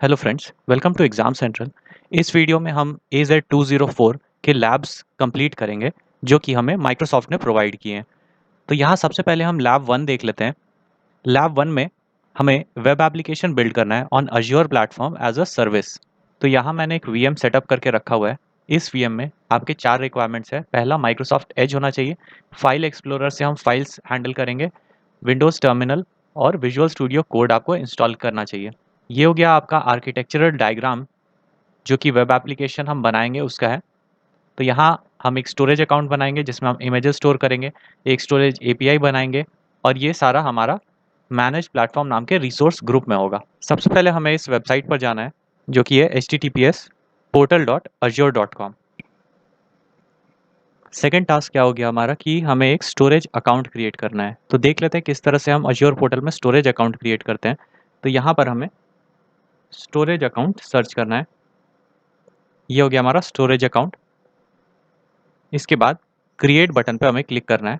Hello friends, welcome to exam central. इस video में हम AZ204 के लैब्स कंप्लीट करेंगे जो कि हमें माइक्रोसॉफ्ट ने प्रोवाइड किए हैं। तो यहाँ सबसे पहले हम लैब 1 देख लेते हैं। लैब 1 में हमें वेब एप्लीकेशन बिल्ड करना है on Azure platform as a service. तो यहाँ मैंने एक वीएम सेटअप करके रखा हुआ है। इस वीएम में आपके 4 रिक्वायरमेंट्स है। पहला माइक्रोसॉफ्ट एज होना चाहिए। फाइल एक्सप्लोरर से हम फाइल्स हैंडल करेंगे। विंडोज़ टर्मिनल और विजुअल स्टूडियो कोड आपको इंस्टॉल करना चाहिए। ये हो गया आपका आर्किटेक्चरल डायग्राम जो कि वेब एप्लीकेशन हम बनाएंगे उसका है। तो यहाँ हम एक स्टोरेज अकाउंट बनाएंगे जिसमें हम इमेजेस स्टोर करेंगे, एक स्टोरेज एपीआई बनाएंगे और ये सारा हमारा मैनेज प्लेटफॉर्म नाम के रिसोर्स ग्रुप में होगा। सबसे पहले हमें इस वेबसाइट पर जाना है जो कि है https://portal.azure.com। सेकेंड टास्क क्या हो गया हमारा कि हमें एक स्टोरेज अकाउंट क्रिएट करना है। तो देख लेते हैं किस तरह से हम अज्योर पोर्टल में स्टोरेज अकाउंट क्रिएट करते हैं। तो यहाँ पर हमें स्टोरेज अकाउंट सर्च करना है। ये हो गया हमारा स्टोरेज अकाउंट। इसके बाद क्रिएट बटन पे हमें क्लिक करना है।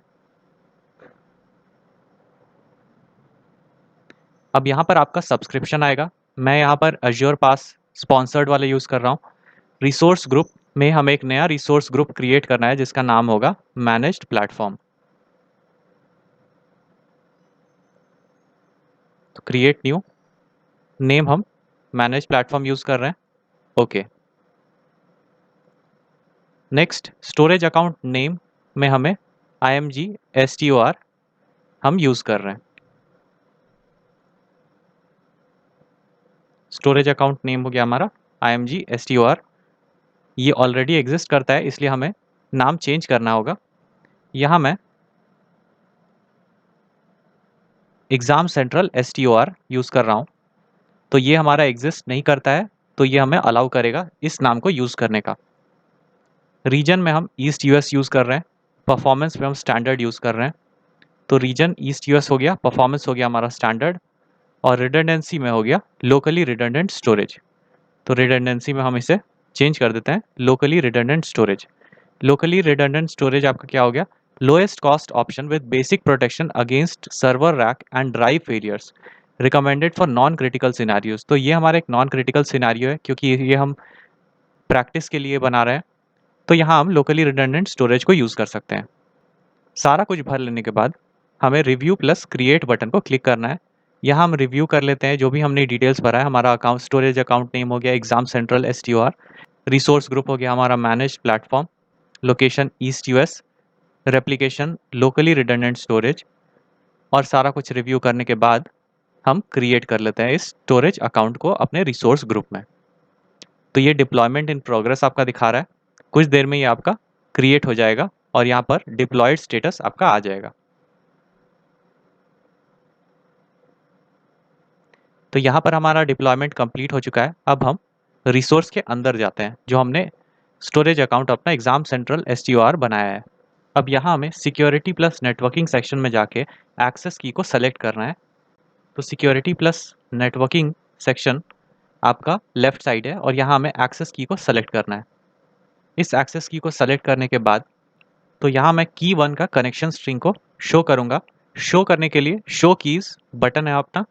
अब यहाँ पर आपका सब्सक्रिप्शन आएगा। मैं यहाँ पर अज्योर पास स्पॉन्सर्ड वाला यूज़ कर रहा हूँ। रिसोर्स ग्रुप में हमें एक नया रिसोर्स ग्रुप क्रिएट करना है जिसका नाम होगा मैनेज्ड प्लेटफॉर्म। तो क्रिएट न्यू, नेम हम मैनेज प्लेटफॉर्म यूज़ कर रहे हैं। Okay. Next storage account name में हमें IMG STOR हम यूज़ कर रहे हैं। स्टोरेज अकाउंट नेम हो गया हमारा IMG STOR। ये ऑलरेडी एग्जिस्ट करता है इसलिए हमें नाम चेंज करना होगा। यहाँ मैं एग्ज़ाम सेंट्रल STOR यूज़ कर रहा हूँ। तो ये हमारा एग्जिस्ट नहीं करता है तो ये हमें अलाउ करेगा इस नाम को यूज़ करने का। रीजन में हम ईस्ट यूएस यूज़ कर रहे हैं। परफॉर्मेंस में हम स्टैंडर्ड यूज़ कर रहे हैं। तो रीजन ईस्ट यूएस हो गया, परफॉर्मेंस हो गया हमारा स्टैंडर्ड और रिडंडेंसी में हो गया लोकली रिडंडेंट स्टोरेज। तो रिडंडेंसी में हम इसे चेंज कर देते हैं locally redundant storage. Locally redundant storage आपका क्या हो गया? Lowest cost option with basic protection against server rack and drive failures, recommended for non critical scenarios. तो ये हमारा एक नॉन क्रिटिकल सिनेरियो है क्योंकि ये हम प्रैक्टिस के लिए बना रहे हैं। तो यहाँ हम लोकली रिडंडेंट स्टोरेज को यूज़ कर सकते हैं। सारा कुछ भर लेने के बाद हमें रिव्यू प्लस क्रिएट बटन को क्लिक करना है। यहाँ हम रिव्यू कर लेते हैं जो भी हमने डिटेल्स भरा है। हमारा अकाउंट स्टोरेज अकाउंट नेम हो गया exam central STOR, resource group हो गया हमारा manage platform, location east US, replication locally redundant storage और सारा कुछ रिव्यू करने के बाद हम क्रिएट कर लेते हैं इस स्टोरेज अकाउंट को अपने रिसोर्स ग्रुप में। तो ये डिप्लॉयमेंट इन प्रोग्रेस आपका दिखा रहा है। कुछ देर में ये आपका क्रिएट हो जाएगा और यहाँ पर डिप्लॉयड स्टेटस आपका आ जाएगा। तो यहाँ पर हमारा डिप्लॉयमेंट कंप्लीट हो चुका है। अब हम रिसोर्स के अंदर जाते हैं जो हमने स्टोरेज अकाउंट अपना एग्जाम सेंट्रल STOR बनाया है। अब यहाँ हमें सिक्योरिटी प्लस नेटवर्किंग सेक्शन में जाके एक्सेस की को सेलेक्ट करना है। तो सिक्योरिटी प्लस नेटवर्किंग सेक्शन आपका लेफ्ट साइड है और यहाँ हमें एक्सेस की को सेलेक्ट करना है। इस एक्सेस की को सेलेक्ट करने के बाद तो यहाँ मैं की 1 का कनेक्शन स्ट्रिंग को शो करूँगा। शो करने के लिए शो कीज बटन है अपना।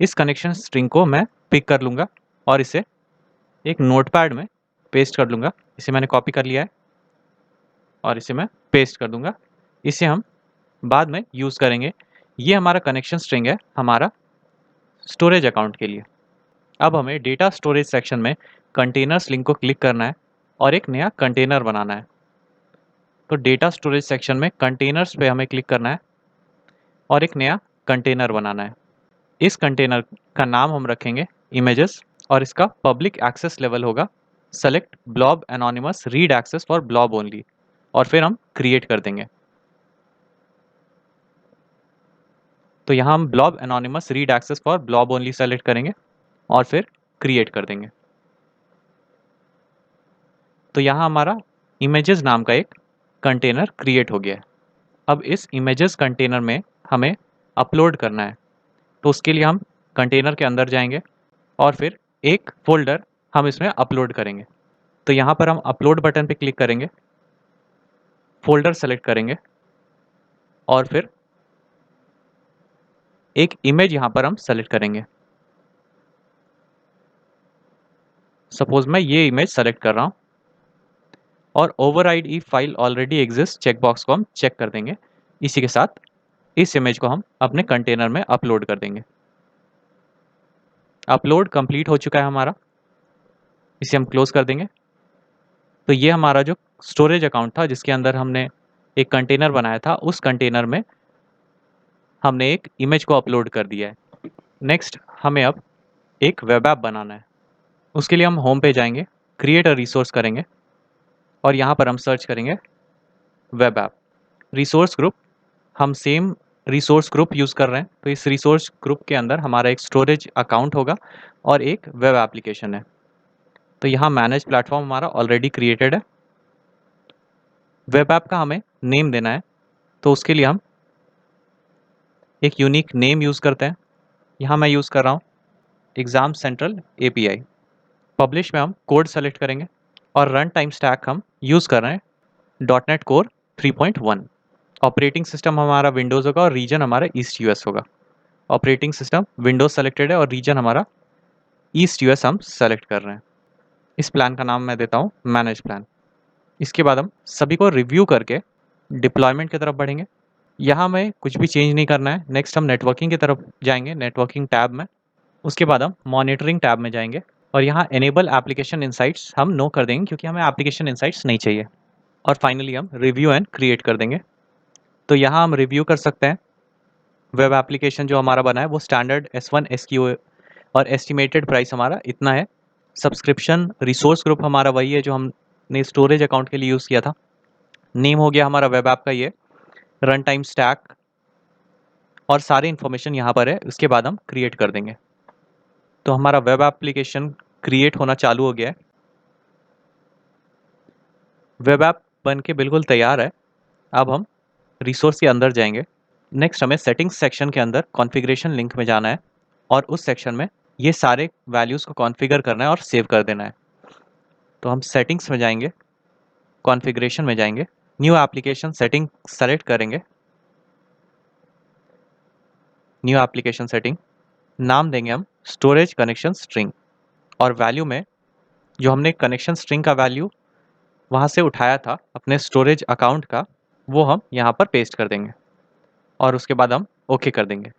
इस कनेक्शन स्ट्रिंग को मैं पिक कर लूँगा और इसे एक नोटपैड में पेस्ट कर लूँगा। इसे मैंने कॉपी कर लिया है और इसे मैं पेस्ट कर दूँगा। इसे हम बाद में यूज़ करेंगे। ये हमारा कनेक्शन स्ट्रिंग है हमारा स्टोरेज अकाउंट के लिए। अब हमें डेटा स्टोरेज सेक्शन में कंटेनर्स लिंक को क्लिक करना है और एक नया कंटेनर बनाना है। तो डेटा स्टोरेज सेक्शन में कंटेनर्स पे हमें क्लिक करना है और एक नया कंटेनर बनाना है। इस कंटेनर का नाम हम रखेंगे इमेजेस और इसका पब्लिक एक्सेस लेवल होगा select blob anonymous read access for blob only और फिर हम क्रिएट कर देंगे। तो यहाँ हम blob anonymous read access for blob only select करेंगे और फिर क्रिएट कर देंगे। तो यहाँ हमारा इमेजेस नाम का एक कंटेनर क्रिएट हो गया है। अब इस इमेजेस कंटेनर में हमें अपलोड करना है। तो उसके लिए हम कंटेनर के अंदर जाएंगे और फिर एक फोल्डर हम इसमें अपलोड करेंगे। तो यहाँ पर हम अपलोड बटन पे क्लिक करेंगे, फोल्डर सेलेक्ट करेंगे और फिर एक इमेज यहाँ पर हम सेलेक्ट करेंगे। सपोज मैं ये इमेज सेलेक्ट कर रहा हूँ और override if file already exist checkbox को हम चेक कर देंगे। इसी के साथ इस इमेज को हम अपने कंटेनर में अपलोड कर देंगे। अपलोड कंप्लीट हो चुका है हमारा, इसे हम क्लोज कर देंगे। तो ये हमारा जो स्टोरेज अकाउंट था जिसके अंदर हमने एक कंटेनर बनाया था, उस कंटेनर में हमने एक इमेज को अपलोड कर दिया है। नेक्स्ट हमें अब एक वेब ऐप बनाना है। उसके लिए हम होम पे जाएंगे, क्रिएट अ रिसोर्स करेंगे और यहाँ पर हम सर्च करेंगे वेब ऐप। रिसोर्स ग्रुप, हम सेम रिसोर्स ग्रुप यूज़ कर रहे हैं, तो इस रिसोर्स ग्रुप के अंदर हमारा एक स्टोरेज अकाउंट होगा और एक वेब एप्लीकेशन है। तो यहाँ मैनेज प्लेटफॉर्म हमारा ऑलरेडी क्रिएटेड है। वेब ऐप का हमें नेम देना है, तो उसके लिए हम एक यूनिक नेम यूज़ करते हैं। यहाँ मैं यूज़ कर रहा हूँ एग्ज़ाम सेंट्रल API। पब्लिश में हम कोड सेलेक्ट करेंगे और रन टाइम स्टैक हम यूज़ कर रहे हैं .NET कोर 3.1। ऑपरेटिंग सिस्टम हमारा विंडोज़ होगा और रीजन हमारा ईस्ट US होगा। ऑपरेटिंग सिस्टम विंडोज़ सेलेक्टेड है और रीजन हमारा ईस्ट US हम सेलेक्ट कर रहे हैं। इस प्लान का नाम मैं देता हूँ मैनेज प्लान। इसके बाद हम सभी को रिव्यू करके डिप्लॉयमेंट की तरफ बढ़ेंगे। यहाँ हमें कुछ भी चेंज नहीं करना है। नेक्स्ट हम नेटवर्किंग की तरफ जाएंगे, नेटवर्किंग टैब में। उसके बाद हम मॉनिटरिंग टैब में जाएंगे और यहाँ एनेबल एप्लीकेशन इनसाइट्स हम नो कर देंगे क्योंकि हमें एप्लीकेशन इनसाइट्स नहीं चाहिए। और फाइनली हम रिव्यू एंड क्रिएट कर देंगे। तो यहाँ हम रिव्यू कर सकते हैं वेब एप्लीकेशन जो हमारा बना है वो स्टैंडर्ड S1 SQL और एस्टिमेटेड प्राइस हमारा इतना है। सब्सक्रिप्शन रिसोर्स ग्रुप हमारा वही है जो हमने स्टोरेज अकाउंट के लिए यूज़ किया था। नेम हो गया हमारा वेब ऐप का ये, रन टाइम स्टैक और सारे इन्फॉर्मेशन यहाँ पर है। उसके बाद हम क्रिएट कर देंगे। तो हमारा वेब एप्लीकेशन क्रिएट होना चालू हो गया है। वेब ऐप बन के बिल्कुल तैयार है। अब हम रिसोर्स के अंदर जाएंगे। नेक्स्ट हमें सेटिंग्स सेक्शन के अंदर कॉन्फ़िगरेशन लिंक में जाना है और उस सेक्शन में ये सारे वैल्यूज़ को कॉन्फ़िगर करना है और सेव कर देना है। तो हम सेटिंग्स में जाएंगे, कॉन्फ़िगरेशन में जाएंगे, न्यू एप्लीकेशन सेटिंग सेलेक्ट करेंगे। न्यू एप्लीकेशन सेटिंग, नाम देंगे हम स्टोरेज कनेक्शन स्ट्रिंग और वैल्यू में जो हमने कनेक्शन स्ट्रिंग का वैल्यू वहाँ से उठाया था अपने स्टोरेज अकाउंट का, वो हम यहाँ पर पेस्ट कर देंगे और उसके बाद हम ओके कर देंगे।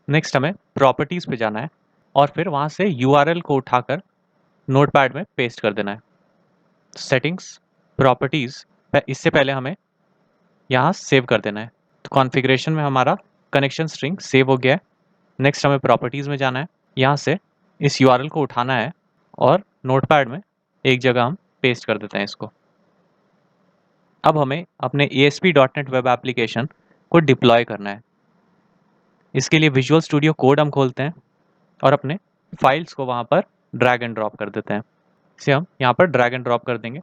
नेक्स्ट हमें प्रॉपर्टीज़ पे जाना है और फिर वहाँ से URL को उठाकर नोटपैड में पेस्ट कर देना है। सेटिंग्स, प्रॉपर्टीज़, इससे पहले हमें यहाँ सेव कर देना है। तो कॉन्फ़िगरेशन में हमारा कनेक्शन स्ट्रिंग सेव हो गया है। नेक्स्ट हमें प्रॉपर्टीज़ में जाना है, यहाँ से इस URL को उठाना है और नोटपैड में एक जगह हम पेस्ट कर देते हैं इसको। अब हमें अपने ASP.NET वेब एप्लीकेशन को डिप्लॉय करना है। इसके लिए विजुअल स्टूडियो कोड हम खोलते हैं और अपने फाइल्स को वहाँ पर ड्रैग एंड ड्रॉप कर देते हैं। इसे हम यहाँ पर ड्रैग एंड ड्रॉप कर देंगे।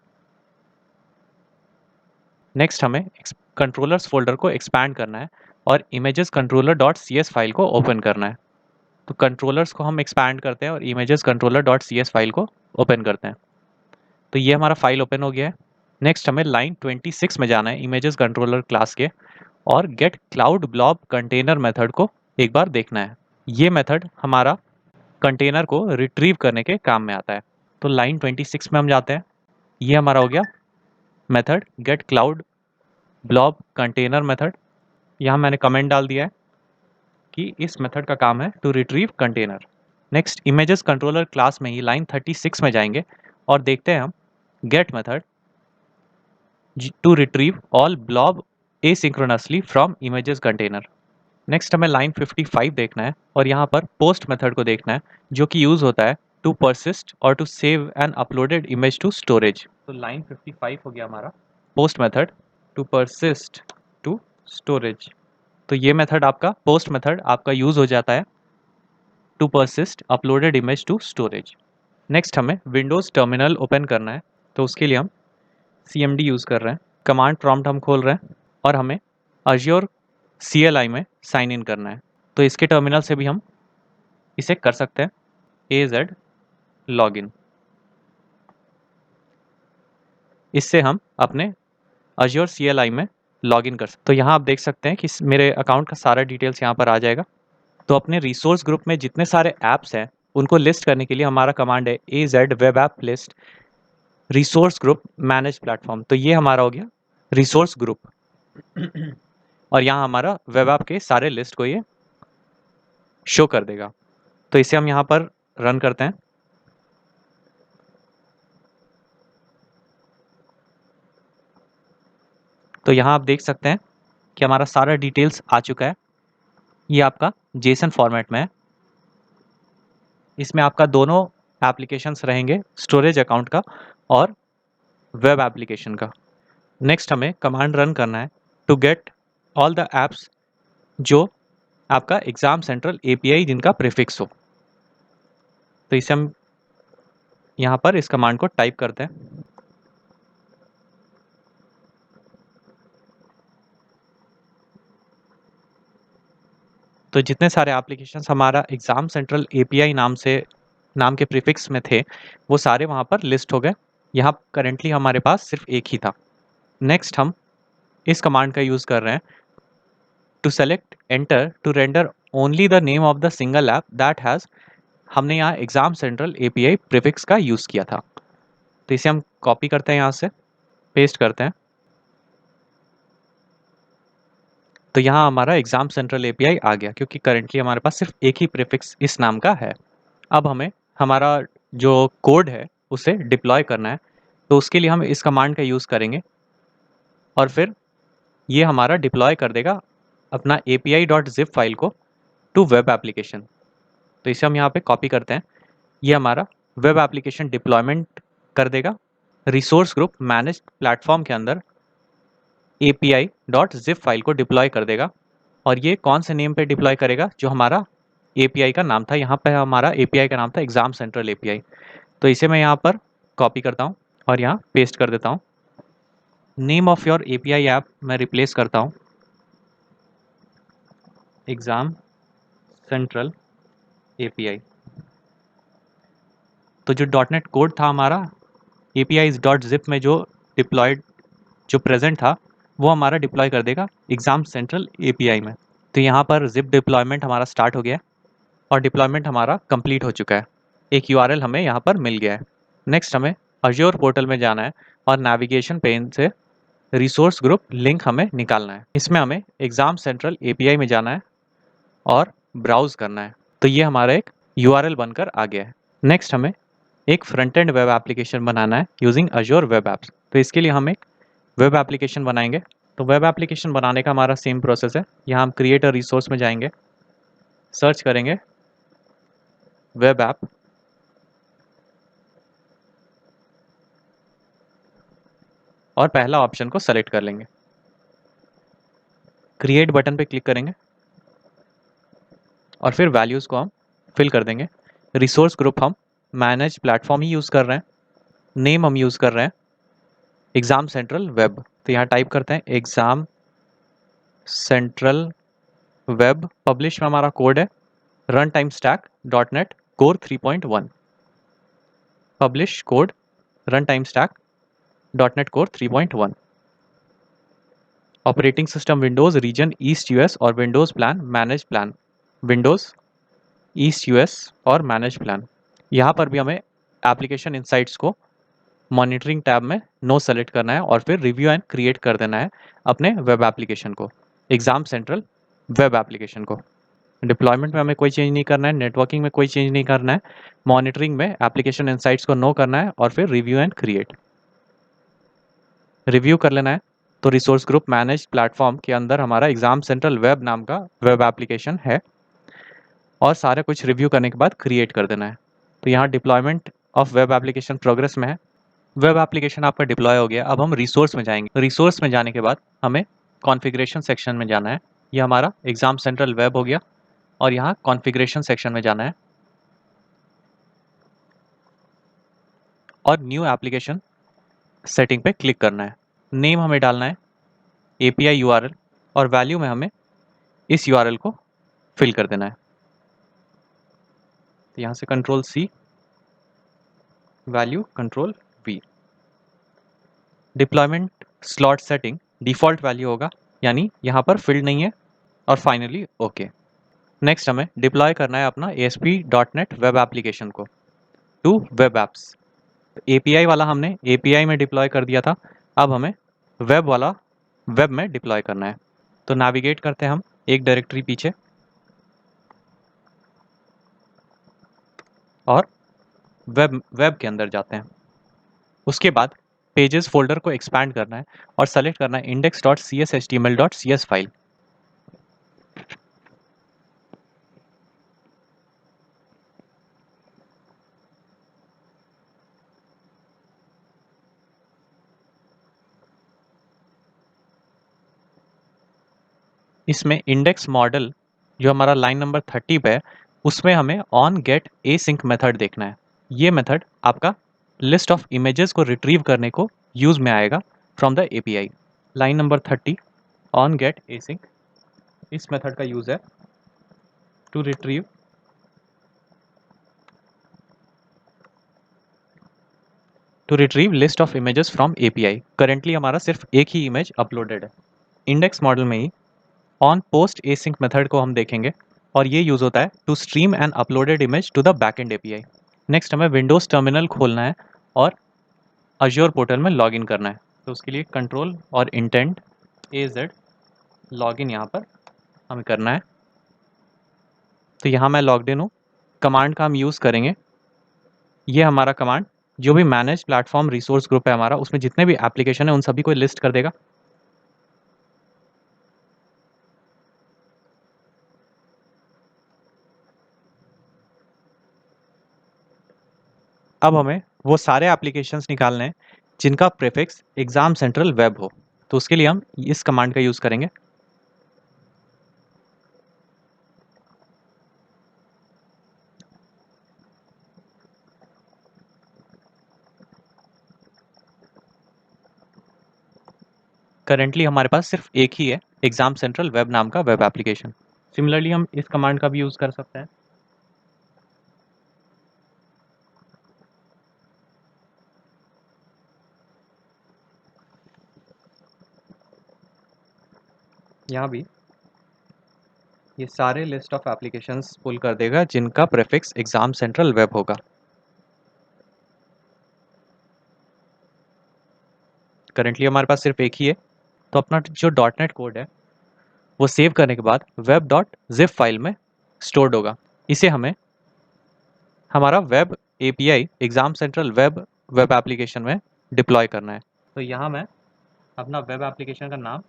नेक्स्ट हमें कंट्रोलर्स फोल्डर को एक्सपैंड करना है और images controller.cs फाइल को ओपन करना है। तो कंट्रोलर्स को हम एक्सपैंड करते हैं और images controller.cs फाइल को ओपन करते हैं। तो ये हमारा फाइल ओपन हो गया है। नेक्स्ट हमें लाइन 26 में जाना है images controller क्लास के और get cloud blob container method को एक बार देखना है। ये मेथड हमारा कंटेनर को रिट्रीव करने के काम में आता है। तो लाइन 26 में हम जाते हैं। ये हमारा हो गया method gate cloud blob container method. यहाँ मैंने कमेंट डाल दिया है कि इस मेथड का काम है to retrieve container. Next images controller class में ही लाइन 36 में जाएंगे और देखते हैं हम get method to retrieve all blob asynchronously from images container. Next हमें लाइन 55 देखना है और यहाँ पर पोस्ट मेथड को देखना है जो कि यूज़ होता है टू परसिस्ट और to save an uploaded image to storage. तो लाइन 55 हो गया हमारा post method to persist to storage. तो ये मेथड आपका पोस्ट मेथड आपका यूज़ हो जाता है to persist uploaded image to storage. Next हमें विंडोज़ टर्मिनल ओपन करना है, तो उसके लिए हम CMD यूज़ कर रहे हैं। कमांड प्रॉम्प्ट हम खोल रहे हैं और हमें Azure CLI में साइन इन करना है। तो इसके टर्मिनल से भी हम इसे कर सकते हैं AZ लॉगिन। इससे हम अपने Azure CLI में लॉगिन कर सकते हैं। तो यहाँ आप देख सकते हैं कि मेरे अकाउंट का सारा डिटेल्स यहाँ पर आ जाएगा। तो अपने रिसोर्स ग्रुप में जितने सारे ऐप्स हैं उनको लिस्ट करने के लिए हमारा कमांड है AZ web app list resource group manage platform. तो ये हमारा हो गया रिसोर्स ग्रुप और यहाँ हमारा वेब ऐप के सारे लिस्ट को ये शो कर देगा। तो इसे हम यहाँ पर रन करते हैं। तो यहाँ आप देख सकते हैं कि हमारा सारा डिटेल्स आ चुका है। ये आपका जेसन फॉर्मेट में है। इसमें आपका दोनों एप्लीकेशंस रहेंगे, स्टोरेज अकाउंट का और वेब एप्लीकेशन का। नेक्स्ट हमें कमांड रन करना है to get all the apps जो आपका एग्जाम सेंट्रल API जिनका प्रीफिक्स हो। तो इसे हम यहाँ पर इस कमांड को टाइप करते हैं। तो जितने सारे एप्लीकेशंस हमारा एग्जाम सेंट्रल API नाम के प्रीफिक्स में थे वो सारे वहाँ पर लिस्ट हो गए। यहाँ करेंटली हमारे पास सिर्फ एक ही था। नेक्स्ट हम इस कमांड का यूज़ कर रहे हैं to select enter to render only the name of the single app that has. हमने यहाँ एग्जाम सेंट्रल API प्रीफिक्स का यूज़ किया था। तो इसे हम कॉपी करते हैं, यहाँ से पेस्ट करते हैं। तो यहाँ हमारा एग्जाम सेंट्रल API आ गया क्योंकि करेंटली हमारे पास सिर्फ एक ही प्रीफिक्स इस नाम का है। अब हमें हमारा जो कोड है उसे डिप्लॉय करना है। तो उसके लिए हम इस कमांड का यूज़ करेंगे और फिर ये हमारा डिप्लॉय कर देगा अपना API.zip फाइल को टू वेब एप्लीकेशन। तो इसे हम यहाँ पे कॉपी करते हैं। ये हमारा वेब एप्लीकेशन डिप्लॉयमेंट कर देगा रिसोर्स ग्रुप मैनेज प्लेटफॉर्म के अंदर API.zip फाइल को डिप्लॉय कर देगा। और ये कौन से नेम पे डिप्लॉय करेगा? जो हमारा API का नाम था। यहाँ पे हमारा API का नाम था एग्जाम सेंट्रल API। तो इसे मैं यहाँ पर कॉपी करता हूँ और यहाँ पेस्ट कर देता हूँ। Name of your API app मैं रिप्लेस करता हूँ एग्जाम सेंट्रल API। तो जो .NET कोड था हमारा APIs.zip में जो डिप्लॉयड जो प्रेजेंट था वो हमारा डिप्लॉय कर देगा एग्जाम सेंट्रल API में। तो यहाँ पर जिप डिप्लॉयमेंट हमारा स्टार्ट हो गया है और डिप्लॉयमेंट हमारा कंप्लीट हो चुका है। एक URL हमें यहाँ पर मिल गया है। नेक्स्ट हमें अज्योर पोर्टल में जाना है और नेविगेशन पेन से रिसोर्स ग्रुप लिंक हमें निकालना है। इसमें हमें एग्जाम सेंट्रल API में जाना है और ब्राउज करना है। तो ये हमारा एक URL बनकर आ गया है। नेक्स्ट हमें एक फ्रंट एंड वेब एप्लीकेशन बनाना है यूजिंग अज्योर वेब एप्स। तो इसके लिए हम एक वेब एप्लीकेशन बनाएंगे। तो वेब एप्लीकेशन बनाने का हमारा सेम प्रोसेस है। यहाँ हम क्रिएट अ रिसोर्स में जाएंगे, सर्च करेंगे वेब ऐप और पहला ऑप्शन को सेलेक्ट कर लेंगे। क्रिएट बटन पे क्लिक करेंगे और फिर वैल्यूज़ को हम फिल कर देंगे। रिसोर्स ग्रुप हम मैनेज प्लेटफॉर्म ही यूज़ कर रहे हैं। नेम हम यूज़ कर रहे हैं एग्जाम सेंट्रल वेब। तो यहाँ टाइप करते हैं एग्जाम सेंट्रल वेब। पब्लिश में हमारा कोड है run time stack .NET core 3.1। Publish code run time stack .NET core 3.1। Operating system Windows region east US और Windows plan manage plan Windows east US और manage plan. यहाँ पर भी हमें application insights को मॉनिटरिंग टैब में no select करना है और फिर रिव्यू एंड क्रिएट कर देना है अपने वेब एप्लीकेशन को, एग्जाम सेंट्रल वेब एप्लीकेशन को। डिप्लॉयमेंट में हमें कोई चेंज नहीं करना है, नेटवर्किंग में कोई चेंज नहीं करना है, मॉनिटरिंग में एप्लीकेशन इनसाइट्स को नो करना है और फिर रिव्यू एंड क्रिएट रिव्यू कर लेना है। तो रिसोर्स ग्रुप मैनेज प्लेटफॉर्म के अंदर हमारा एग्जाम सेंट्रल वेब नाम का वेब एप्लीकेशन है और सारा कुछ रिव्यू करने के बाद क्रिएट कर देना है। तो यहाँ deployment of web application progress में है। वेब एप्लीकेशन आपका डिप्लॉय हो गया। अब हम रिसोर्स में जाएंगे। रिसोर्स में जाने के बाद हमें कॉन्फ़िगरेशन सेक्शन में जाना है। ये हमारा एग्जाम सेंट्रल वेब हो गया और यहाँ कॉन्फ़िगरेशन सेक्शन में जाना है और न्यू एप्लीकेशन सेटिंग पे क्लिक करना है। नेम हमें डालना है API URL और वैल्यू में हमें इस URL को फिल कर देना है। तो यहाँ से Ctrl+C, value Ctrl+V। Deployment slot setting default value होगा, यानी यहाँ पर फील्ड नहीं है और फाइनली ओके। नेक्स्ट हमें डिप्लॉय करना है अपना ASP.NET वेब एप्लीकेशन को टू वेब एप्स। API वाला हमने API में डिप्लॉय कर दिया था, अब हमें वेब वाला वेब में डिप्लॉय करना है। तो नेविगेट करते हैं हम एक डायरेक्टरी पीछे और वेब के अंदर जाते हैं। उसके बाद पेजेस फोल्डर को एक्सपैंड करना है और सेलेक्ट करना है index.cshtml.cs फाइल। इसमें इंडेक्स मॉडल जो हमारा लाइन नंबर 30 पे है, उसमें हमें ऑन गेट एसिंक मेथड देखना है। ये मेथड आपका लिस्ट ऑफ इमेजेस को रिट्रीव करने को यूज में आएगा from the API। Line number 30 on get async, इस मेथड का यूज है to retrieve list of images from API। Currently हमारा सिर्फ एक ही इमेज अपलोडेड है। इंडेक्स मॉडल में ही ऑन पोस्ट एसिंक मेथड को हम देखेंगे और ये यूज होता है to stream and uploaded image to the backend API। Next हमें विंडोज टर्मिनल खोलना है और अज्योर पोर्टल में लॉगिन करना है। तो उसके लिए कंट्रोल और इंटेंट AZ लॉगिन यहाँ पर हमें करना है। तो यहाँ मैं लॉग्ड इन हूँ। कमांड का हम यूज़ करेंगे, ये हमारा कमांड जो भी मैनेज प्लेटफॉर्म रिसोर्स ग्रुप है हमारा, उसमें जितने भी एप्लीकेशन है उन सभी को लिस्ट कर देगा। अब हमें वो सारे एप्लीकेशंस निकालने हैं जिनका प्रीफिक्स एग्जाम सेंट्रल वेब हो। तो उसके लिए हम इस कमांड का यूज़ करेंगे। करेंटली हमारे पास सिर्फ एक ही है, एग्जाम सेंट्रल वेब नाम का वेब एप्लीकेशन। सिमिलरली हम इस कमांड का भी यूज़ कर सकते हैं। यहाँ भी ये सारे लिस्ट ऑफ एप्लीकेशंस पुल कर देगा जिनका प्रीफिक्स एग्जाम सेंट्रल वेब होगा। करेंटली हमारे पास सिर्फ एक ही है, तो अपना जो .NET कोड है वो सेव करने के बाद web.zip फाइल में स्टोर्ड होगा। इसे हमें हमारा web API exam central web application में डिप्लॉय करना है। तो यहाँ मैं अपना वेब एप्लीकेशन का नाम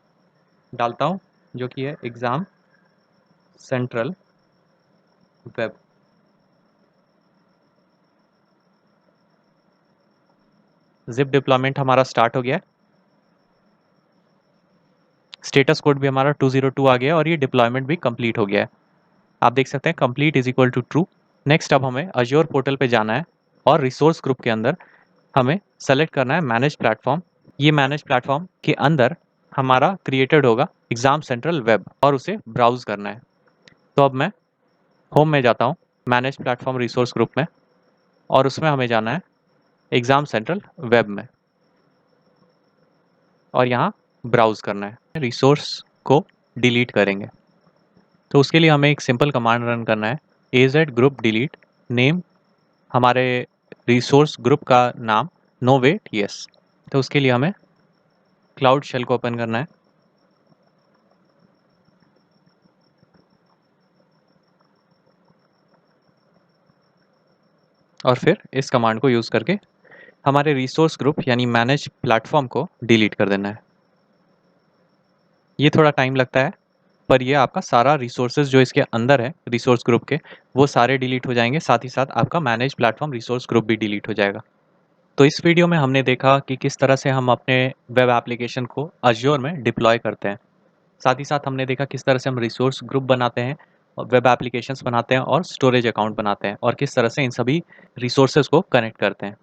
डालता हूँ जो कि है exam central web. Zip deployment हमारा स्टार्ट हो गया है। स्टेटस कोड भी हमारा 202 आ गया और ये डिप्लॉयमेंट भी कंप्लीट हो गया है। आप देख सकते हैं complete is equal to true. Next अब हमें अज्योर पोर्टल पे जाना है और रिसोर्स ग्रुप के अंदर हमें सेलेक्ट करना है मैनेज प्लेटफॉर्म। ये मैनेज प्लेटफॉर्म के अंदर हमारा क्रिएटेड होगा एग्जाम सेंट्रल वेब और उसे ब्राउज करना है। तो अब मैं होम में जाता हूँ, मैनेज प्लेटफॉर्म रिसोर्स ग्रुप में, और उसमें हमें जाना है एग्जाम सेंट्रल वेब में और यहाँ ब्राउज करना है। रिसोर्स को डिलीट करेंगे तो उसके लिए हमें एक सिंपल कमांड रन करना है AZ ग्रुप डिलीट नेम, हमारे रिसोर्स ग्रुप का नाम नो वेट यस। तो उसके लिए हमें क्लाउड शेल को ओपन करना है और फिर इस कमांड को यूज़ करके हमारे रिसोर्स ग्रुप यानी मैनेज प्लेटफॉर्म को डिलीट कर देना है। ये थोड़ा टाइम लगता है पर ये आपका सारा रिसोर्सेज जो इसके अंदर है रिसोर्स ग्रुप के, वो सारे डिलीट हो जाएंगे, साथ ही साथ आपका मैनेज प्लेटफॉर्म रिसोर्स ग्रुप भी डिलीट हो जाएगा। तो इस वीडियो में हमने देखा कि किस तरह से हम अपने वेब एप्लीकेशन को अज्योर में डिप्लॉय करते हैं। साथ ही साथ हमने देखा किस तरह से हम रिसोर्स ग्रुप बनाते हैं और वेब एप्लीकेशंस बनाते हैं और स्टोरेज अकाउंट बनाते हैं और किस तरह से इन सभी रिसोर्सेज को कनेक्ट करते हैं।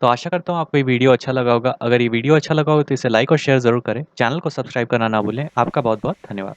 तो आशा करता हूँ आपको ये वीडियो अच्छा लगा होगा। अगर ये वीडियो अच्छा लगा हो तो इसे लाइक और शेयर ज़रूर करें। चैनल को सब्सक्राइब करना ना भूलें। आपका बहुत बहुत धन्यवाद।